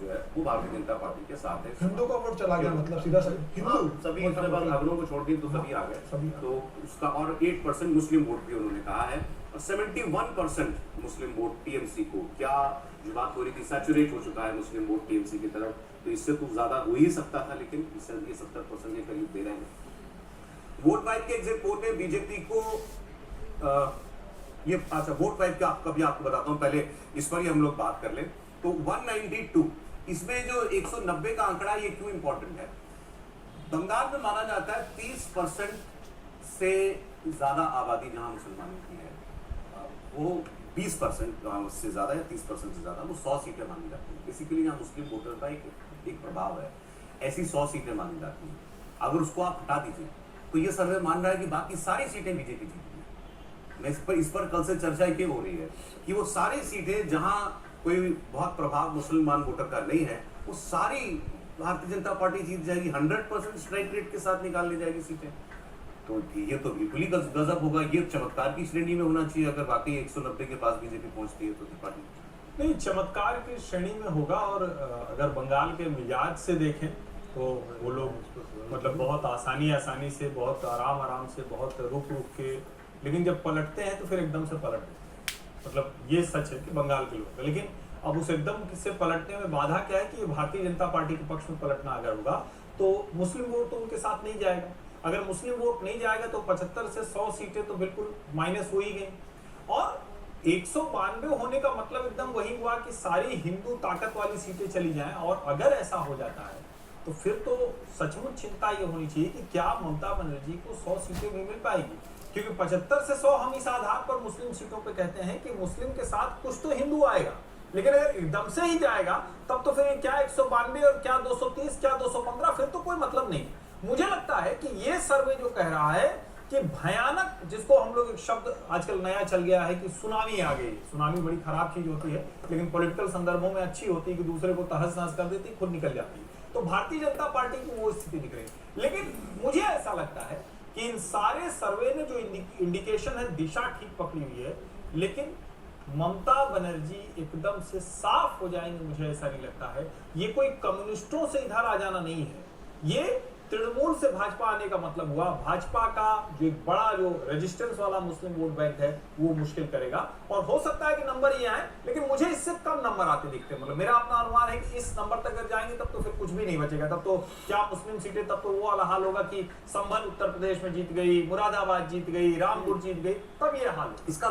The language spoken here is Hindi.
जो है वो भारतीय जनता पार्टी के साथ है। हिंदू का वोट चला गया, मतलब सीधा हिंदू सभी खबरों को छोड़ दी तो सभी आ गए, तो उसका और 8% मुस्लिम वोट भी उन्होंने कहा है, और 71% मुस्लिम वोट टीएमसी को। क्या जो बात हो रही थी सैचुरेट हो चुका है मुस्लिम वोट टीएमसी की तरफ, तो इससे तो ज्यादा हो ही सकता था, लेकिन इससे ये 70% के करीब दे रहे हैं। वोट वाइब के एग्जिट पोल में बीजेपी को ये अच्छा वोट वाइब का कभी आपको बताता हूं, पहले इस पर ही हम लोग बात कर लें। तो 192 इसमें जो 190 का आंकड़ा ये क्यों इंपॉर्टेंट है? बंगाल में माना जाता है 30% से ज्यादा आबादी जहां मुसलमानों की है, वो 20% से ज्यादा या 30% से ज्यादा, वो 100 सीटें मानी जाती हैं। बेसिकली यहाँ मुस्लिम वोटर का एक प्रभाव है, ऐसी 100 सीटें मानी जाती हैं। अगर उसको आप हटा दीजिए तो ये सर्वे मान रहा है कि बाकी सारी सीटें बीजेपी जीती है। मैं इस पर कल से चर्चा क्यों हो रही है कि वो सारी सीटें जहां कोई बहुत प्रभाव मुसलमान वोटर का नहीं है, वो सारी भारतीय जनता पार्टी जीत जाएगी, 100% स्ट्राइक रेट के साथ निकाल ली जाएगी सीटें। तो ये तो बिल्कुल ही गजब होगा, ये चमत्कार की श्रेणी में होना चाहिए अगर वाकई 190 के पास बीजेपी पहुंचती है तो त्रिपाठी। नहीं, चमत्कार की श्रेणी में होगा। और अगर बंगाल के मिजाज से देखें तो वो लोग मतलब बहुत आसानी से, बहुत आराम से, बहुत रुक के, लेकिन जब पलटते हैं तो फिर एकदम से पलट देते हैं। मतलब ये सच है कि बंगाल के लोग, लेकिन अब उस एकदम से पलटने में बाधा क्या है कि भारतीय जनता पार्टी के पक्ष में पलटना अगर होगा तो मुस्लिम वोट तो उनके साथ नहीं जाएगा। अगर मुस्लिम वोट नहीं जाएगा तो 75 से 100 सीटें तो बिल्कुल माइनस हो ही गई, और 192 होने का मतलब एकदम वही हुआ कि सारी हिंदू ताकत वाली सीटें चली जाएं। और अगर ऐसा हो जाता है तो फिर तो सचमुच चिंता ये होनी चाहिए कि क्या ममता बनर्जी को 100 सीटें भी मिल पाएगी, क्योंकि 75 से 100 हम इस आधार पर मुस्लिम सीटों पे कहते हैं कि मुस्लिम के साथ कुछ तो हिंदू आएगा, लेकिन अगर एकदम से ही जाएगा तब तो फिर क्या 192 और क्या 230 क्या 215, फिर तो कोई मतलब नहीं। मुझे लगता है कि ये सर्वे जो कह रहा है कि भयानक, जिसको हम लोग एक शब्द आजकल नया चल गया है कि सुनामी आ गई। सुनामी बड़ी खराब चीज होती है, लेकिन पॉलिटिकल संदर्भों में अच्छी होती है कि दूसरे को तहस नहस कर देती है, खुद निकल जाती है। तो भारतीय जनता पार्टी की वो स्थिति दिख रही है। लेकिन मुझे ऐसा लगता है कि इन सारे सर्वे ने जो इंडिकेशन है, दिशा ठीक पकड़ी हुई है, लेकिन ममता बनर्जी एकदम से साफ हो जाएंगे, मुझे ऐसा नहीं लगता है। ये कोई कम्युनिस्टों से इधर आ जाना नहीं है, ये तृणमूल से भाजपा आने का मतलब हुआ। भाजपा का जो एक बड़ा जो रेजिस्टेंस वाला मुस्लिम वोट बैंक है वो मुश्किल करेगा, और हो सकता है कि नंबर ये आए, लेकिन मुझे इससे कम नंबर आते दिखते हैं। मतलब मेरा अपना अनुमान है कि इस नंबर तक अगर जाएंगे तब तो फिर कुछ भी नहीं बचेगा। तब तो क्या मुस्लिम सीटें, तब तो वो वाला हाल होगा कि संभल उत्तर प्रदेश में जीत गई, मुरादाबाद जीत गई, रामपुर जीत गई, तब ये हाल। इसका